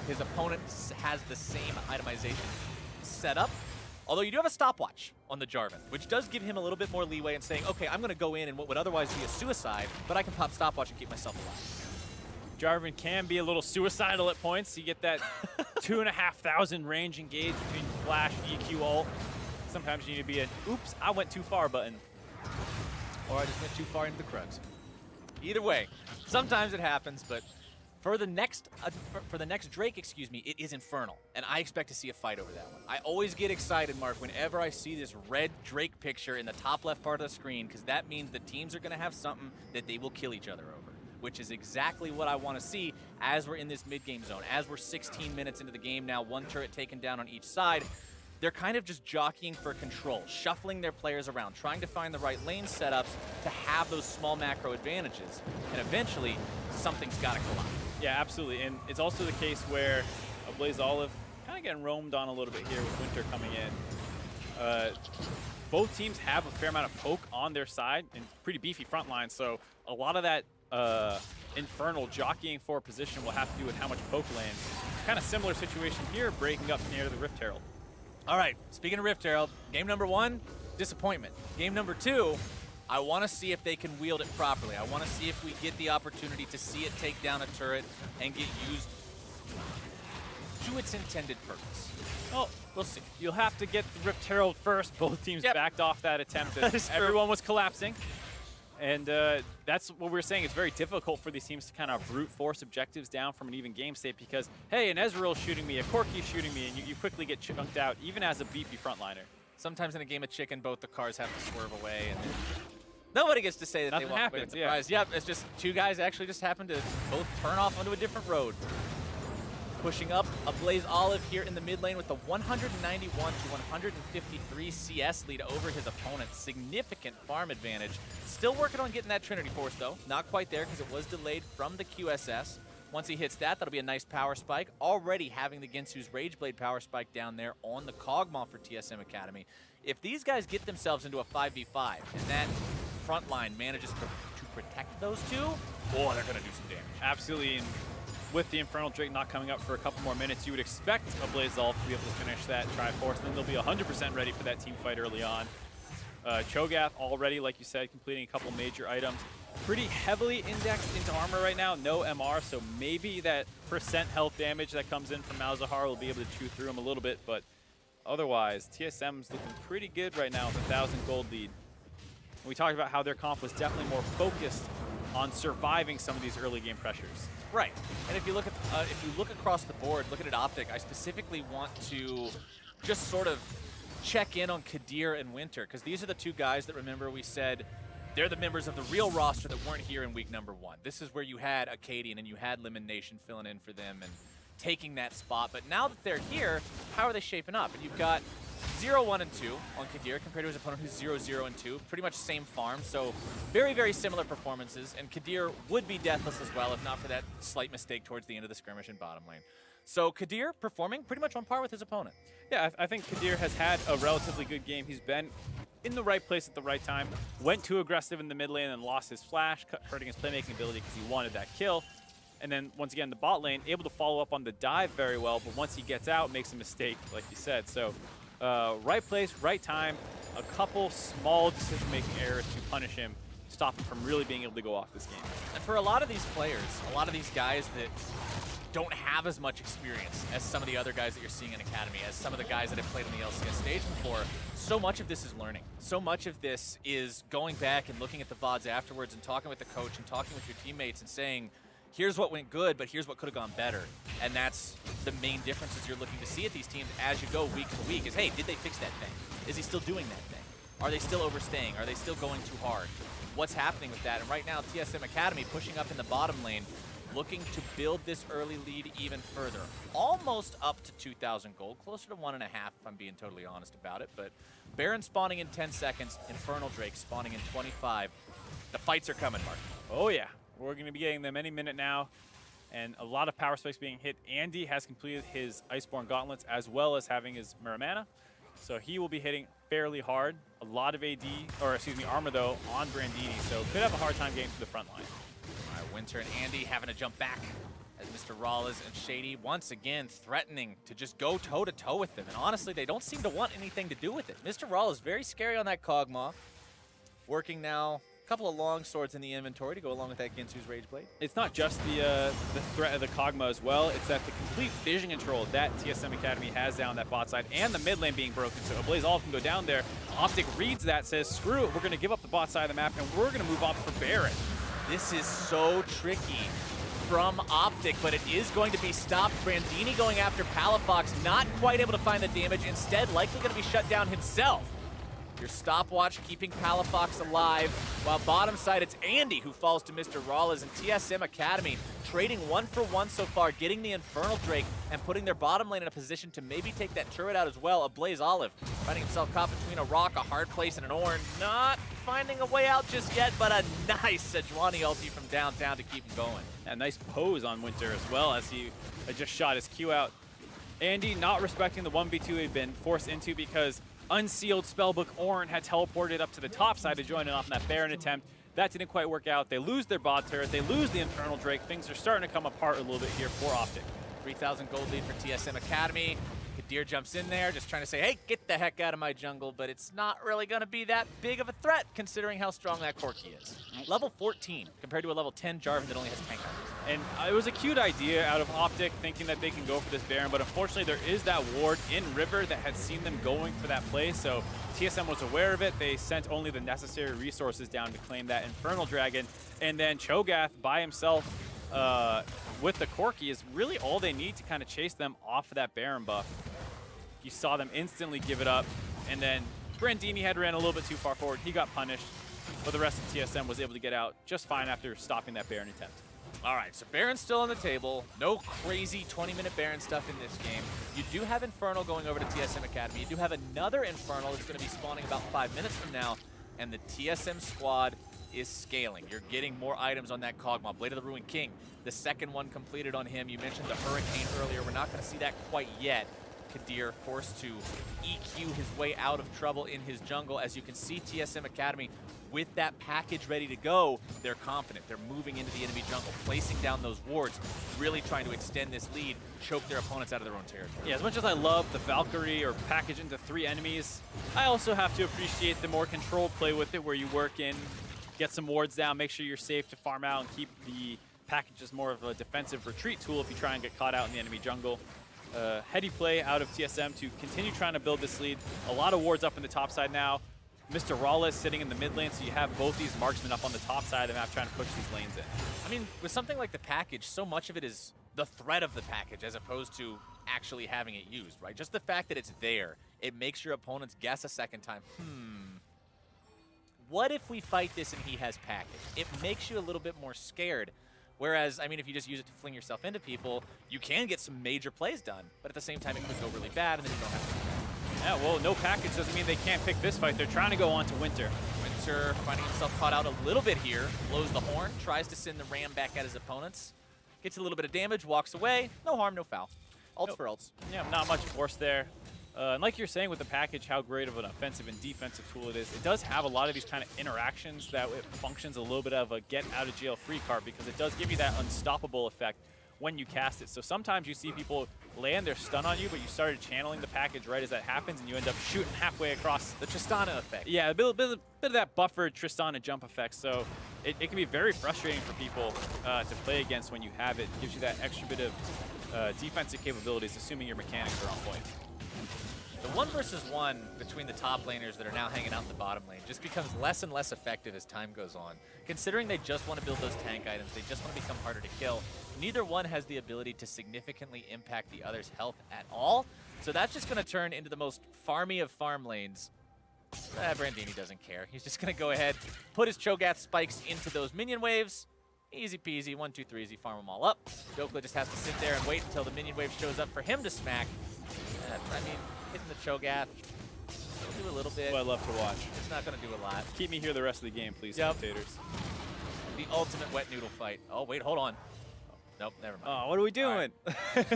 His opponent has the same itemization setup. Although you do have a stopwatch on the Jarvan, which does give him a little bit more leeway in saying, okay, I'm going to go in what would otherwise be a suicide, but I can pop stopwatch and keep myself alive. Jarvan can be a little suicidal at points. You get that 2,500 range engage between flash, EQ, ult. Sometimes you need to be an oops, I went too far button. Or I just went too far into the Krugs. Either way, sometimes it happens, but for the next Drake, excuse me, it is Infernal, and I expect to see a fight over that one. I always get excited, Mark, whenever I see this red Drake picture in the top left part of the screen, because that means the teams are going to have something that they will kill each other over, which is exactly what I want to see as we're in this mid-game zone. As we're 16 minutes into the game now, one turret taken down on each side, they're kind of just jockeying for control, shuffling their players around, trying to find the right lane setups to have those small macro advantages, and eventually something's got to collide. Yeah, absolutely, and it's also the case where Blaze Olive kind of getting roamed on a little bit here with Winter coming in. Both teams have a fair amount of poke on their side and pretty beefy front line, so a lot of that Infernal jockeying for position will have to do with how much poke lands. Kind of similar situation here, breaking up near the Rift Herald. All right, speaking of Rift Herald, game number 1, disappointment. Game number 2, I want to see if they can wield it properly. I want to see if we get the opportunity to see it take down a turret and get used to its intended purpose. Well, we'll see. You'll have to get the Rift Herald first. Both teams backed off that attempt. That everyone was collapsing. And that's what we're saying. It's very difficult for these teams to kind of brute force objectives down from an even game state because, hey, an Ezreal's shooting me, a Corki's shooting me, and you quickly get chunked out, even as a beefy frontliner. Sometimes in a game of chicken, both the cars have to swerve away, and nobody gets to say that Nothing they walk away with the prize. Yep, it's just two guys actually just happen to both turn off onto a different road. Pushing up a Blaze Olive here in the mid lane with the 191 to 153 CS lead over his opponent. Significant farm advantage. Still working on getting that Trinity Force though. Not quite there because it was delayed from the QSS. Once he hits that, that'll be a nice power spike. Already having the Ginsu's Rageblade power spike down there on the Kog'Maw for TSM Academy. If these guys get themselves into a 5v5 and that front line manages to protect those two, oh, they're going to do some damage. Absolutely. And with the Infernal Drake not coming up for a couple more minutes, you would expect a Blaze Olive to be able to finish that Triforce, and then they'll be 100% ready for that team fight early on. Cho'Gath already, like you said, completing a couple major items. Pretty heavily indexed into armor right now, no MR, so maybe that % health damage that comes in from Malzahar will be able to chew through him a little bit, but otherwise, TSM's looking pretty good right now with a 1,000 gold lead. We talked about how their comp was definitely more focused on surviving some of these early game pressures. Right, and if you look across the board, look at it OpTic, I specifically want to just sort of check in on Kadir and Winter, because these are the two guys that, remember, we said they're the members of the real roster that weren't here in week number 1. This is where you had Acadian and you had Lemon Nation filling in for them and taking that spot. But now that they're here, how are they shaping up? And you've got 0, 1, and 2 on Kadir compared to his opponent who's 0, 0, and 2. Pretty much same farm, so very, very similar performances. And Kadir would be deathless as well if not for that slight mistake towards the end of the skirmish in bottom lane. So Kadir performing pretty much on par with his opponent. Yeah, I think Kadir has had a relatively good game. He's been in the right place at the right time. Went too aggressive in the mid lane and lost his flash, hurting his playmaking ability because he wanted that kill. And then once again, the bot lane, able to follow up on the dive very well, but once he gets out, makes a mistake, like you said. So right place, right time, a couple small decision-making errors to punish him, stop him from really being able to go off this game. And for a lot of these players, a lot of these guys that don't have as much experience as some of the other guys that you're seeing in Academy, as some of the guys that have played on the LCS stage before, so much of this is learning. So much of this is going back and looking at the VODs afterwards and talking with the coach and talking with your teammates and saying, here's what went good, but here's what could have gone better. And that's the main differences you're looking to see at these teams as you go week to week is, hey, did they fix that thing? Is he still doing that thing? Are they still overstaying? Are they still going too hard? What's happening with that? And right now, TSM Academy pushing up in the bottom lane, looking to build this early lead even further. Almost up to 2,000 gold, closer to 1.5 if I'm being totally honest about it. But Baron spawning in 10 seconds, Infernal Drake spawning in 25. The fights are coming, Mark. Oh yeah, we're going to be getting them any minute now. And a lot of power spikes being hit. Andy has completed his Iceborne Gauntlets as well as having his Muramana. So he will be hitting fairly hard. A lot of AD, or excuse me, armor though, on Brandini. So could have a hard time getting to the front line. All right, Winter and Andy having to jump back as Mr. Rawlez and Shady once again threatening to just go toe-to-toe with them. And honestly, they don't seem to want anything to do with it. Mr. Rawlez very scary on that Kog'Maw. Working now. Couple of long swords in the inventory to go along with that Ginsu's Rage Blade. It's not just the threat of the Kog'Maw as well. It's that the complete vision control that TSM Academy has down that bot side and the mid lane being broken. So Blaze Olive can go down there. OpTic reads that, says, screw it, we're going to give up the bot side of the map and we're going to move up for Baron. This is so tricky from OpTic, but it is going to be stopped. Brandini going after Palafox, not quite able to find the damage. Instead, likely going to be shut down himself. Your stopwatch keeping Palafox alive, while bottom side it's Andy who falls to Mr. Rawlez, and TSM Academy trading 1-for-1 so far, getting the Infernal Drake and putting their bottom lane in a position to maybe take that turret out as well. A Blaze Olive finding himself caught between a rock, a hard place, and an Ornn. Not finding a way out just yet, but a nice Sejuani ulti from downtown to keep him going. A nice pose on Winter as well as he just shot his Q out. Andy not respecting the 1v2 he'd been forced into because unsealed Spellbook Ornn had teleported up to the top side to join in on that Baron attempt. That didn't quite work out. They lose their bot turret. They lose the Infernal Drake. Things are starting to come apart a little bit here for OpTic. 3,000 gold lead for TSM Academy. Kadir jumps in there just trying to say, hey, get the heck out of my jungle, but it's not really going to be that big of a threat considering how strong that Corki is. Level 14 compared to a level 10 Jarvan that only has tank items. And it was a cute idea out of OpTic thinking that they can go for this Baron, but unfortunately there is that ward in River that had seen them going for that play, so TSM was aware of it. They sent only the necessary resources down to claim that Infernal Dragon, and then Cho'Gath by himself with the Corki is really all they need to kind of chase them off of that Baron buff. You saw them instantly give it up, and then Brandini had ran a little bit too far forward. He got punished, but the rest of TSM was able to get out just fine after stopping that Baron attempt. All right, so Baron's still on the table. No crazy 20-minute Baron stuff in this game. You do have Infernal going over to TSM Academy. You do have another Infernal that's going to be spawning about 5 minutes from now, and the TSM squad is scaling. You're getting more items on that Kog'Maw. Blade of the Ruined King, the second one completed on him. You mentioned the Hurricane earlier. We're not going to see that quite yet. Kadir forced to EQ his way out of trouble in his jungle. As you can see, TSM Academy with that package ready to go, they're confident. They're moving into the enemy jungle, placing down those wards, really trying to extend this lead, choke their opponents out of their own territory. Yeah, as much as I love the Valkyrie or package into 3 enemies, I also have to appreciate the more controlled play with it where you work in, get some wards down, make sure you're safe to farm out and keep the package as more of a defensive retreat tool if you try and get caught out in the enemy jungle. Heady play out of TSM to continue trying to build this lead. A lot of wards up in the top side now. Mr. Rawlez sitting in the mid lane, so you have both these marksmen up on the top side of the map trying to push these lanes in. I mean, with something like the package, so much of it is the threat of the package as opposed to actually having it used, right? Just the fact that it's there, it makes your opponents guess a second time, what if we fight this and he has package? It makes you a little bit more scared. Whereas, I mean, if you just use it to fling yourself into people, you can get some major plays done, but at the same time, it could go really bad, and then you don't have to do that. Yeah, well, no package doesn't mean they can't pick this fight. They're trying to go on to Winter. Winter finding himself caught out a little bit here, blows the horn, tries to send the ram back at his opponents, gets a little bit of damage, walks away. No harm, no foul. Ults for ults. Yeah, not much force there. And like you're saying with the package, how great of an offensive and defensive tool it is, it does have a lot of these kind of interactions that it functions a little bit of a get-out-of-jail-free card because it does give you that unstoppable effect when you cast it. So sometimes you see people land their stun on you, but you started channeling the package right as that happens, and you end up shooting halfway across. The Tristana effect. Yeah, a bit of that buffered Tristana jump effect. So it can be very frustrating for people to play against when you have it. It gives you that extra bit of defensive capabilities, assuming your mechanics are on point. The 1 versus 1 between the top laners that are now hanging out in the bottom lane just becomes less and less effective as time goes on. Considering they just want to build those tank items, they just want to become harder to kill, neither one has the ability to significantly impact the other's health at all. So that's just going to turn into the most farmy of farm lanes. Brandini doesn't care. He's just going to go ahead, put his Cho'Gath spikes into those minion waves. Easy peasy, 1, 2, 3, easy, farm them all up. Dokla just has to sit there and wait until the minion wave shows up for him to smack. I mean, hitting the Cho'Gath, it'll do a little bit. Well, I love to watch. It's not going to do a lot. Keep me here the rest of the game, please, spectators. The ultimate wet noodle fight. Oh, wait, hold on. Nope, never mind. Oh, what are we doing? Right.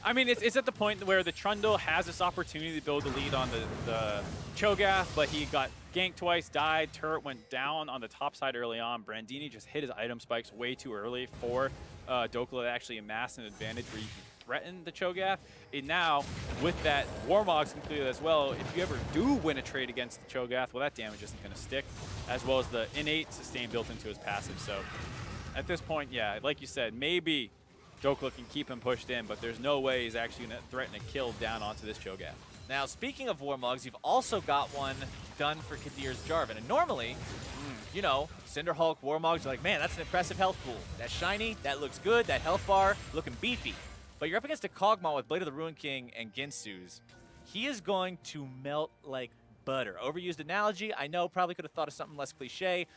I mean, it's at the point where the Trundle has this opportunity to build the lead on the Cho'Gath, but he got ganked twice, died, turret went down on the top side early on. Brandini just hit his item spikes way too early for Dokla to actually amass an advantage where you can threaten the Cho'Gath. And now, with that Warmogs completed as well, if you ever do win a trade against the Cho'Gath, well, that damage isn't going to stick, as well as the innate sustain built into his passive. So at this point, yeah, like you said, maybe Dokla can keep him pushed in, but there's no way he's actually going to threaten a kill down onto this Cho'Gath. Now, speaking of Warmogs, you've also got one done for Kadir's Jarvan. And normally, you know, Cinderhulk, Warmogs, you're like, man, that's an impressive health pool. That's shiny, that looks good, that health bar looking beefy. But you're up against a Kog'Maw with Blade of the Ruin King and Ginsu's. He is going to melt like butter. Overused analogy, I know, probably could have thought of something less cliche,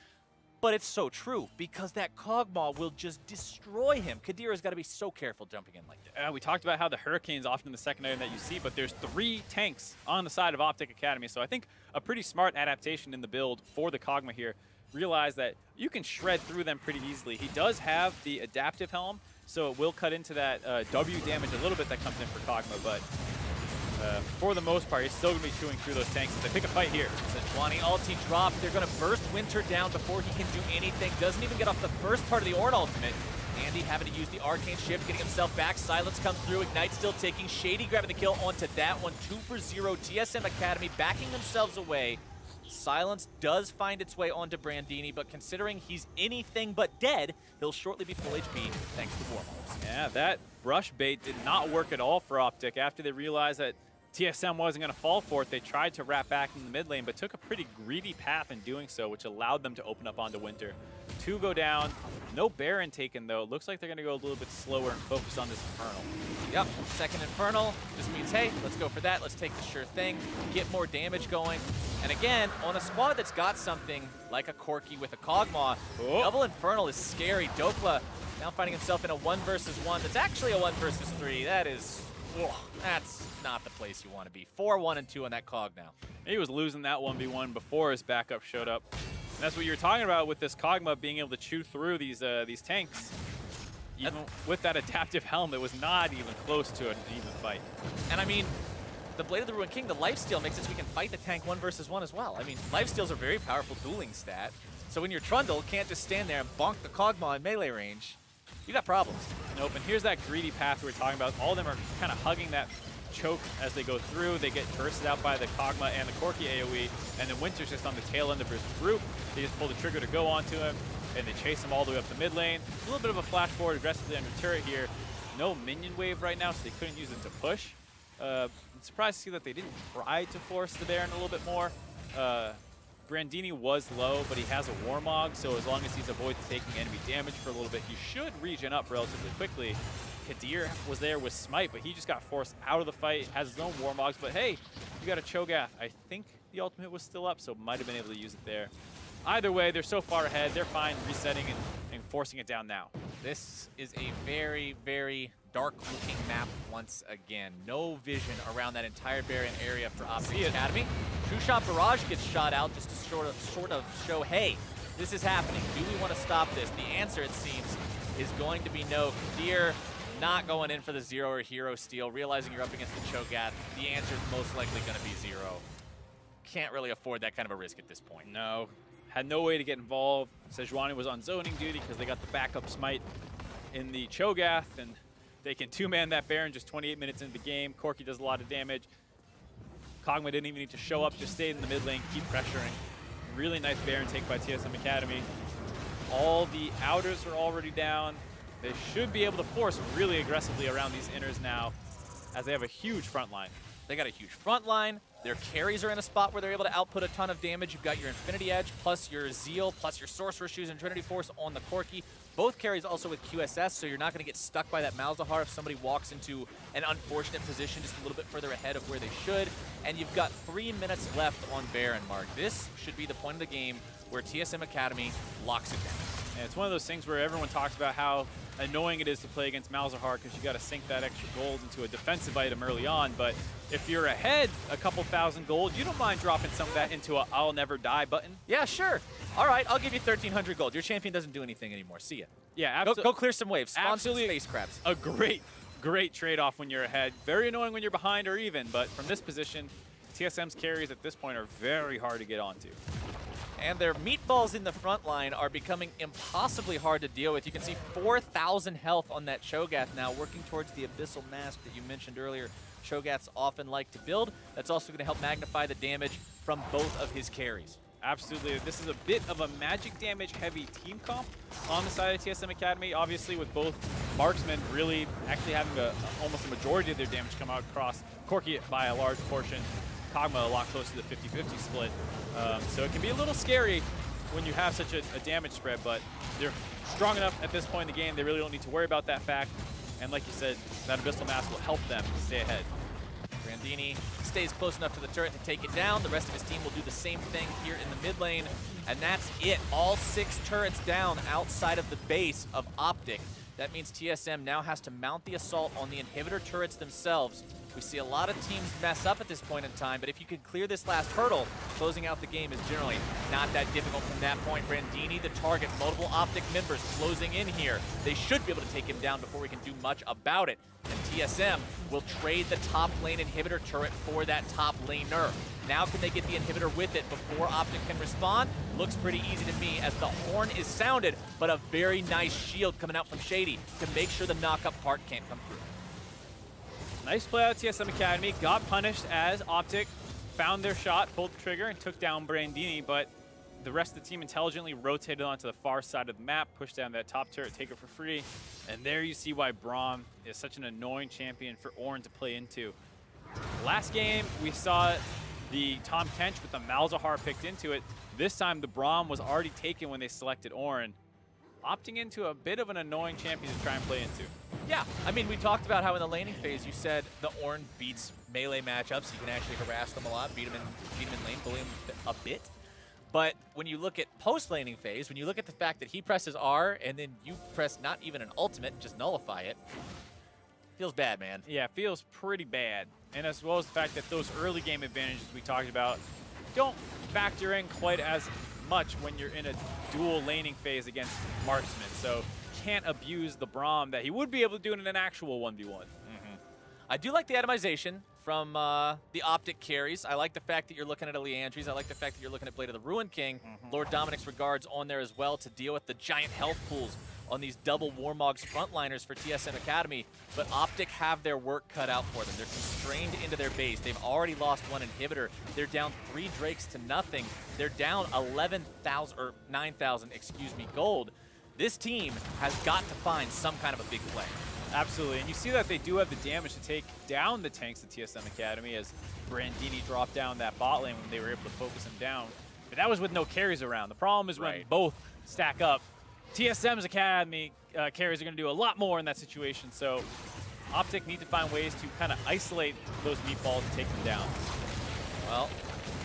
but it's so true because that Kog'Maw will just destroy him. Kadir has got to be so careful jumping in like that. We talked about how the Hurricane's often the second item that you see, but there's 3 tanks on the side of OpTic Academy, so I think a pretty smart adaptation in the build for the Kog'Maw here. Realize that you can shred through them pretty easily. He does have the adaptive helm, so it will cut into that W damage a little bit that comes in for Kog'Maw, but for the most part, he's still going to be chewing through those tanks. They pick a fight here. Sejuani ulti dropped. They're going to burst Winter down before he can do anything. Doesn't even get off the first part of the Ornn ultimate. Andy having to use the Arcane Shift, getting himself back. Silence comes through. Ignite still taking. Shady grabbing the kill onto that one. 2 for 0. TSM Academy backing themselves away. Silence does find its way onto Brandini, but considering he's anything but dead, he'll shortly be full HP thanks to Warmogs. Yeah, that brush bait did not work at all for OpTic. After they realized that TSM wasn't going to fall for it, they tried to wrap back in the mid lane, but took a pretty greedy path in doing so, which allowed them to open up onto Winter. 2 go down. No Baron taken, though. Looks like they're going to go a little bit slower and focus on this Infernal. Yep, second Infernal just means, hey, let's go for that. Let's take the sure thing, get more damage going. And again, on a squad that's got something like a Corki with a Kog'Maw, double Infernal is scary. Dokla now finding himself in a 1 versus 1. That's actually a 1 versus 3. That is, that's not the place you want to be. 4, 1, and 2 on that Cog now. He was losing that 1v1 before his backup showed up. And that's what you're talking about with this Kog'Maw being able to chew through these tanks. Even with that adaptive helm, it was not even close to an even fight. And I mean, the Blade of the Ruin King, the lifesteal makes it so we can fight the tank 1 versus 1 as well. I mean, lifesteal's a very powerful dueling stat. So when your Trundle can't just stand there and bonk the Kog'Maw in melee range, you got problems. Nope, and here's that greedy path we were talking about. All of them are kind of hugging that choke as they go through. They get bursted out by the Kog'Maw and the Corki AoE, and then Winter's just on the tail end of his group. They just pull the trigger to go onto him, and they chase him all the way up the mid lane. A little bit of a flash forward aggressively under turret here. No minion wave right now, so they couldn't use it to push. I'm surprised to see that they didn't try to force the Baron a little bit more. Brandini was low, but he has a Warmog, so as long as he's avoided taking enemy damage for a little bit, he should regen up relatively quickly. Kadir was there with Smite, but he just got forced out of the fight, has his own Warmogs, but hey, you got a Cho'Gath. I think the ultimate was still up, so might have been able to use it there. Either way, they're so far ahead, they're fine resetting and forcing it down now. This is a very, very dark-looking map once again. No vision around that entire Baron area for OpTic Academy. Two-shot barrage gets shot out just to sort of show, hey, this is happening. Do we want to stop this? The answer, it seems, is going to be no. Kadir not going in for the 0 or hero steal, realizing you're up against the Cho'Gath, the answer is most likely going to be 0. Can't really afford that kind of a risk at this point. No. Had no way to get involved. Sejuani was on zoning duty because they got the backup smite in the Cho'Gath, and they can two-man that Baron just 28 minutes into the game. Corki does a lot of damage. Kog'Maw didn't even need to show up, just stayed in the mid lane, keep pressuring. Really nice Baron take by TSM Academy. All the outers are already down. They should be able to force really aggressively around these inners now, as they have a huge front line. They got a huge front line. Their carries are in a spot where they're able to output a ton of damage. You've got your Infinity Edge, plus your Zeal, plus your Sorcerer Shoes and Trinity Force on the Corki. Both carries also with QSS, so you're not going to get stuck by that Malzahar if somebody walks into an unfortunate position just a little bit further ahead of where they should. And you've got 3 minutes left on Baron, Mark. This should be the point of the game where TSM Academy locks it down. And it's one of those things where everyone talks about how annoying it is to play against Malzahar because you got to sink that extra gold into a defensive item early on. But if you're ahead a couple thousand gold, you don't mind dropping some of that into a I'll never die button. Yeah, sure. All right, I'll give you 1,300 gold. Your champion doesn't do anything anymore. See ya. Yeah, go clear some waves. Spawn some absolutely. space crabs. A great trade-off when you're ahead. Very annoying when you're behind or even, but from this position, TSM's carries at this point are very hard to get onto. And their meatballs in the front line are becoming impossibly hard to deal with. You can see 4,000 health on that Cho'Gath now, working towards the Abyssal Mask that you mentioned earlier. Cho'Gaths often like to build. That's also going to help magnify the damage from both of his carries. Absolutely. This is a bit of a magic damage heavy team comp on the side of TSM Academy. Obviously, with both marksmen really actually having almost a majority of their damage come out across Corki by a large portion. Kog'Maw a lot closer to the 50-50 split. So it can be a little scary when you have such a damage spread, but they're strong enough at this point in the game. They really don't need to worry about that fact. And like you said, that Abyssal Mask will help them stay ahead. Brandini stays close enough to the turret to take it down. The rest of his team will do the same thing here in the mid lane. And that's it. All 6 turrets down outside of the base of OpTic. That means TSM now has to mount the assault on the inhibitor turrets themselves. We see a lot of teams mess up at this point in time, but if you can clear this last hurdle, closing out the game is generally not that difficult from that point. Brandini, the target, multiple OpTic members closing in here. They should be able to take him down before we can do much about it. And TSM will trade the top lane inhibitor turret for that top laner. Now can they get the inhibitor with it before OpTic can respond? Looks pretty easy to me as the horn is sounded, but a very nice shield coming out from Shady to make sure the knock-up part can't come through. Nice play out of TSM Academy. Got punished as OpTic found their shot, pulled the trigger, and took down Brandini, but the rest of the team intelligently rotated onto the far side of the map, pushed down that top turret, take it for free. And there you see why Braum is such an annoying champion for Ornn to play into. Last game, we saw the Tahm Kench with the Malzahar picked into it. This time, the Braum was already taken when they selected Ornn, opting into a bit of an annoying champion to try and play into. Yeah, I mean, we talked about how in the laning phase you said the Ornn beats melee matchups. You can actually harass them a lot, beat them in lane, bully them a bit. But when you look at post-laning phase, when you look at the fact that he presses R and then you press not even an ultimate, just nullify it, feels bad, man. Yeah, feels pretty bad. And as well as the fact that those early game advantages we talked about don't factor in quite as much when you're in a dual laning phase against marksmen. So can't abuse the Braum that he would be able to do in an actual 1v1. I do like the atomization from the OpTic carries. I like the fact that you're looking at a Leandries. I like the fact that you're looking at Blade of the Ruin King. Lord Dominic's regards on there as well to deal with the giant health pools on these double Warmogs frontliners for TSM Academy. But OpTic have their work cut out for them. They're constrained into their base. They've already lost one inhibitor. They're down 3 Drakes to nothing. They're down 11,000, or 9,000, excuse me, gold. This team has got to find some kind of a big play. Absolutely, and you see that they do have the damage to take down the tanks at TSM Academy as Brandini dropped down that bot lane when they were able to focus him down. But that was with no carries around. The problem is when both stack up. TSM's Academy carries are going to do a lot more in that situation, so OpTic need to find ways to kind of isolate those meatballs and take them down. Well,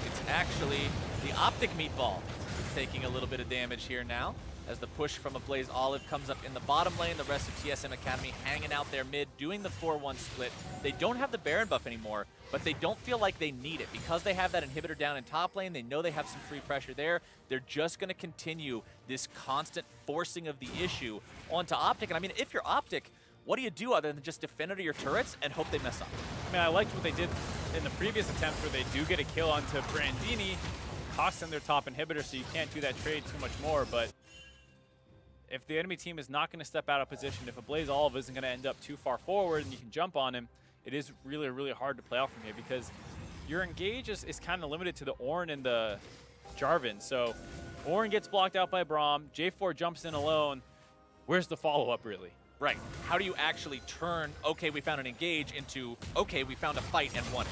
it's actually the OpTic meatball that's taking a little bit of damage here now, as the push from a Blaze Olive comes up in the bottom lane. The rest of TSM Academy hanging out there mid, doing the 4-1 split. They don't have the Baron buff anymore, but they don't feel like they need it. Because they have that inhibitor down in top lane, they know they have some free pressure there. They're just going to continue this constant forcing of the issue onto OpTic. And I mean, if you're OpTic, what do you do other than just defend under your turrets and hope they mess up? I mean, I liked what they did in the previous attempts where they do get a kill onto Brandini, cost them their top inhibitor, so you can't do that trade too much more. But if the enemy team is not going to step out of position, if a Blaze Olive isn't going to end up too far forward and you can jump on him, it is really, really hard to play out from here because your engage is kind of limited to the Ornn and the Jarvan. So Ornn gets blocked out by Braum, J4 jumps in alone. Where's the follow-up, really? Right. How do you actually turn, okay, we found an engage, into, okay, we found a fight and won it?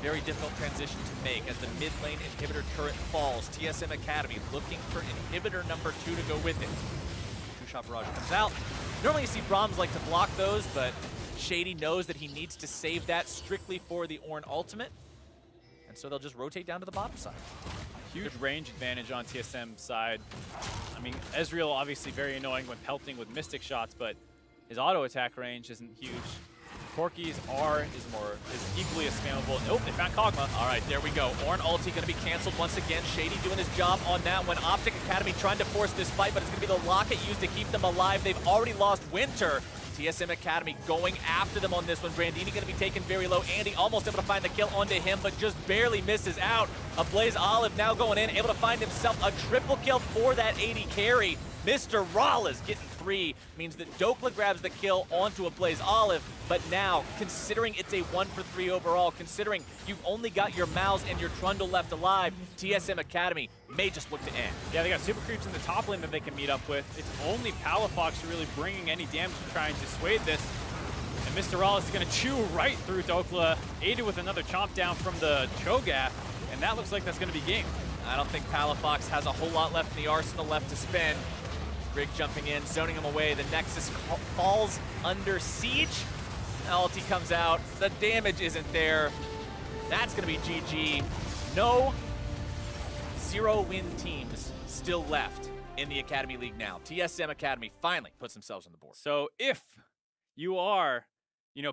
Very difficult transition to make as the mid lane inhibitor turret falls. TSM Academy looking for inhibitor number 2 to go with it. Two-shot barrage comes out. Normally you see Brahms like to block those, but Shady knows that he needs to save that strictly for the Ornn ultimate. And so they'll just rotate down to the bottom side. Huge range advantage on TSM's side. I mean, Ezreal obviously very annoying when pelting with Mystic shots, but his auto attack range isn't huge. Corki's R is equally as spammable. Nope, they found Kog'Maw. All right, there we go. Ornn ulti going to be canceled once again. Shady doing his job on that one. OpTic Academy trying to force this fight, but it's going to be the locket used to keep them alive. They've already lost Winter. TSM Academy going after them on this one. Brandini going to be taken very low. Andy almost able to find the kill onto him, but just barely misses out. A Blaze Olive now going in, able to find himself a triple kill for that AD carry. Mr. Rawless getting 3 means that Dokla grabs the kill onto a Blaze Olive, but now, considering it's a 1 for 3 overall, considering you've only got your Mouse and your Trundle left alive, TSM Academy may just look to end. Yeah, they got super creeps in the top lane that they can meet up with. It's only Palafox really bringing any damage to try and dissuade this. And Mr. Rawless is going to chew right through Dokla, aided with another chomp down from the Cho'Gath, and that looks like that's going to be game. I don't think Palafox has a whole lot left in the arsenal left to spend. Grigg jumping in, zoning him away. The Nexus falls under siege. Ulti comes out. The damage isn't there. That's going to be GG. No 0-win teams still left in the Academy League now. TSM Academy finally puts themselves on the board. So if you are,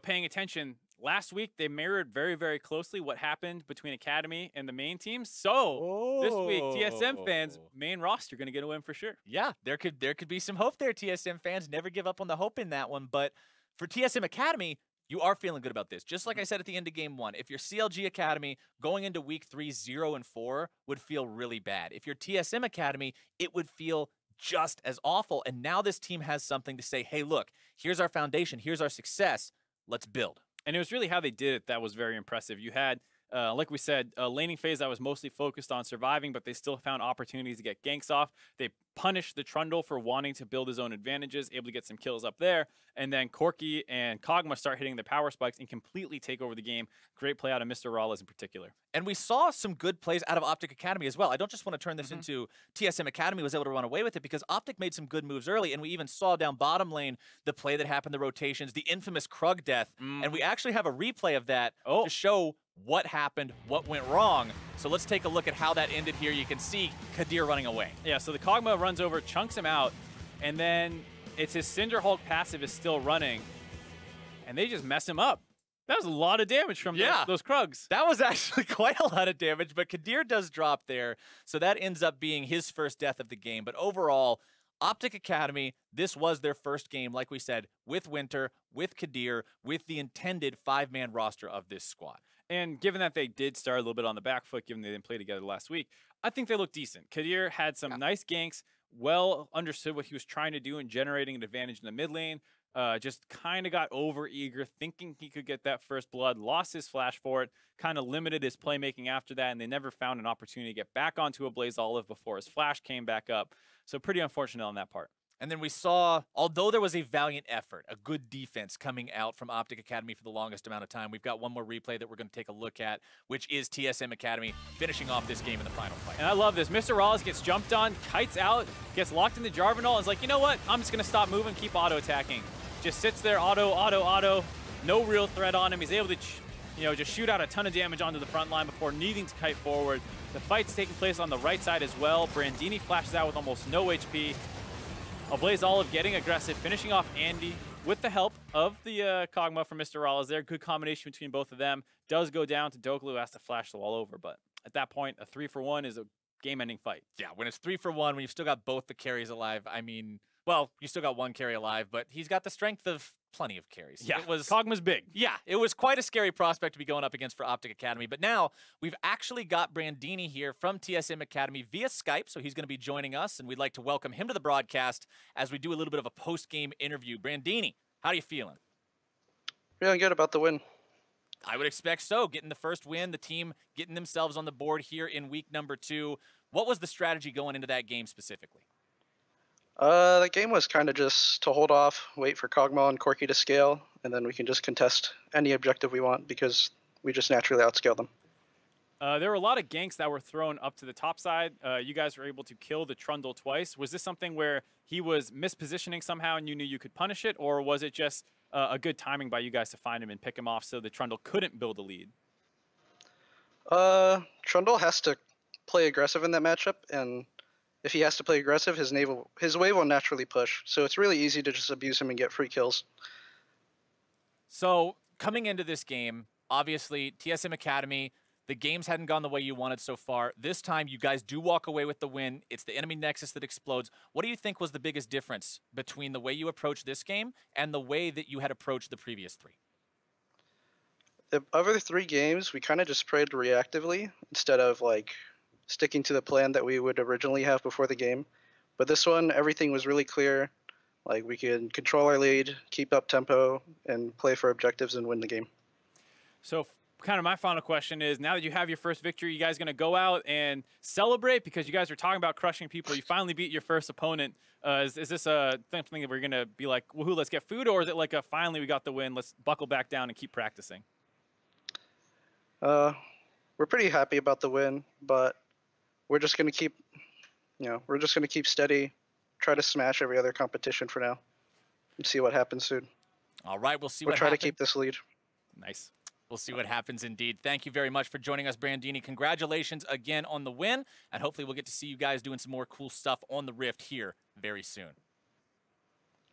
paying attention, last week they mirrored very, very closely what happened between Academy and the main teams. So this week, TSM fans, main roster going to get a win for sure. Yeah, there could be some hope there, TSM fans. Never give up on the hope in that one. But for TSM Academy, you are feeling good about this. Just like I said at the end of game 1, if you're CLG Academy, going into week 3, 0-4 would feel really bad. If you're TSM Academy, it would feel just as awful. And now this team has something to say, hey, look, here's our foundation, here's our success, let's build. And it was really how they did it that was very impressive. You had, like we said, a laning phase that was mostly focused on surviving, but they still found opportunities to get ganks off. They punished the Trundle for wanting to build his own advantages, able to get some kills up there. And then Corki and Kog'Maw start hitting the power spikes and completely take over the game. Great play out of Mr. Rawless in particular. And we saw some good plays out of OpTic Academy as well. I don't just want to turn this into TSM Academy was able to run away with it, because OpTic made some good moves early, and we even saw down bottom lane the play that happened, the rotations, the infamous Krug death. And we actually have a replay of that to show what happened, what went wrong. So let's take a look at how that ended here. You can see Kadir running away. Yeah, so the Kog'Maw runs over, chunks him out, and then it's his Cinder Hulk passive is still running, and they just mess him up. That was a lot of damage from those Krugs. That was actually quite a lot of damage, but Kadir does drop there, so that ends up being his first death of the game. But overall, OpTic Academy, this was their first game, like we said, with Winter, with Kadir, with the intended 5-man roster of this squad. And given that they did start a little bit on the back foot, given they didn't play together last week, I think they looked decent. Kadir had some nice ganks, well understood what he was trying to do in generating an advantage in the mid lane. Just kind of got over-eager, thinking he could get that first blood, lost his flash for it, kind of limited his playmaking after that, and they never found an opportunity to get back onto a Blaze Olive before his flash came back up. So pretty unfortunate on that part. And then we saw, although there was a valiant effort, a good defense coming out from OpTic Academy for the longest amount of time, we've got one more replay that we're going to take a look at, which is TSM Academy finishing off this game in the final fight. And I love this. Mr. Rawless gets jumped on, kites out, gets locked in the Jarvan ult, and is like, you know what? I'm just going to stop moving, keep auto-attacking. Just sits there, auto. No real threat on him. He's able to, just shoot out a ton of damage onto the front line before needing to kite forward. The fight's taking place on the right side as well. Brandini flashes out with almost no HP. A Blaze Olive getting aggressive, finishing off Andy with the help of the Kog'Maw from Mr. Rawless there. Good combination between both of them. Does go down to Dokla, who has to flash the wall over. But at that point, a 3-for-1 is a game-ending fight. Yeah, when it's 3-for-1, when you've still got both the carries alive, I mean, well, you still got one carry alive, but he's got the strength of plenty of carries. Yeah, it was Kog'Maw's big. Yeah, it was quite a scary prospect to be going up against for OpTic Academy. But now we've actually got Brandini here from TSM Academy via Skype, so he's going to be joining us, and we'd like to welcome him to the broadcast as we do a little bit of a post-game interview. Brandini, how are you feeling? Feeling good about the win. I would expect so. Getting the first win, the team getting themselves on the board here in week number 2. What was the strategy going into that game specifically? The game was kind of just to hold off, wait for Kog'Maw and Corki to scale, and then we can just contest any objective we want because we just naturally outscale them. There were a lot of ganks that were thrown up to the top side. You guys were able to kill the Trundle twice. Was this something where he was mispositioning somehow and you knew you could punish it, or was it just a good timing by you guys to find him and pick him off so the Trundle couldn't build a lead? Trundle has to play aggressive in that matchup, and if he has to play aggressive, his wave will naturally push. So it's really easy to just abuse him and get free kills. So coming into this game, obviously TSM Academy, the games hadn't gone the way you wanted so far. This time you guys do walk away with the win. It's the enemy nexus that explodes. What do you think was the biggest difference between the way you approached this game and the way that you had approached the previous 3? The other 3 games, we kind of just played reactively instead of like sticking to the plan that we would originally have before the game. But this one, everything was really clear. Like, we could control our lead, keep up tempo, and play for objectives and win the game. So kind of my final question is, now that you have your first victory, you guys going to go out and celebrate? Because you guys were talking about crushing people. You finally beat your first opponent. Is this something that we're going to be like, woohoo, let's get food? Or is it like a finally we got the win, let's buckle back down and keep practicing? We're pretty happy about the win, but we're just going to keep, we're just going to keep steady, try to smash every other competition for now, and see what happens soon. All right, we'll see We'll what try happens. to keep this lead. Nice. We'll see what happens indeed. Thank you very much for joining us, Brandini. Congratulations again on the win, and hopefully we'll get to see you guys doing some more cool stuff on the Rift here very soon.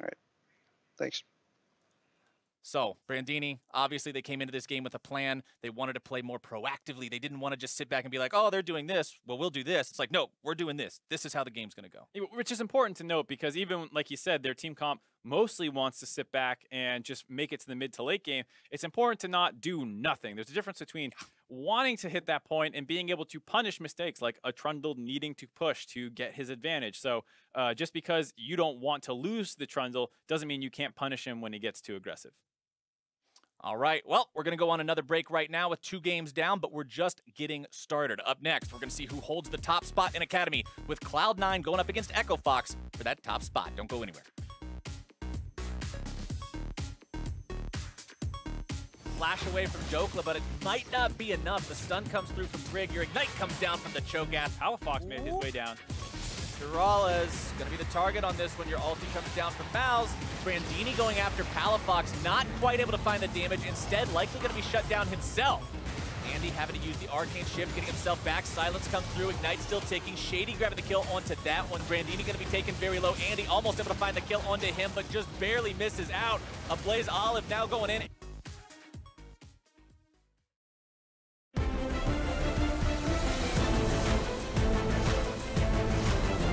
All right. Thanks. So, Brandini, obviously they came into this game with a plan. They wanted to play more proactively. They didn't want to just sit back and be like, oh, they're doing this. Well, we'll do this. It's like, no, we're doing this. This is how the game's going to go. Which is important to note because even, like you said, their team comp mostly wants to sit back and just make it to the mid to late game. It's important to not do nothing. There's a difference between wanting to hit that point and being able to punish mistakes, like a Trundle needing to push to get his advantage. So just because you don't want to lose the Trundle doesn't mean you can't punish him when he gets too aggressive. All right, well, we're going to go on another break right now with 2 games down, but we're just getting started. Up next, we're going to see who holds the top spot in Academy with Cloud9 going up against Echo Fox for that top spot. Don't go anywhere. Flash away from Dokla, but it might not be enough. The stun comes through from Brig. Your Ignite comes down from the Cho'Gath. Palafox made his way down. Rala's going to be the target on this when your ulti comes down from Mouse. Brandini going after Palafox, not quite able to find the damage. Instead, likely going to be shut down himself. Andy having to use the Arcane Shift, getting himself back. Silence comes through. Ignite still taking. Shady grabbing the kill onto that one. Brandini going to be taken very low. Andy almost able to find the kill onto him, but just barely misses out. A Blaze Olive now going in.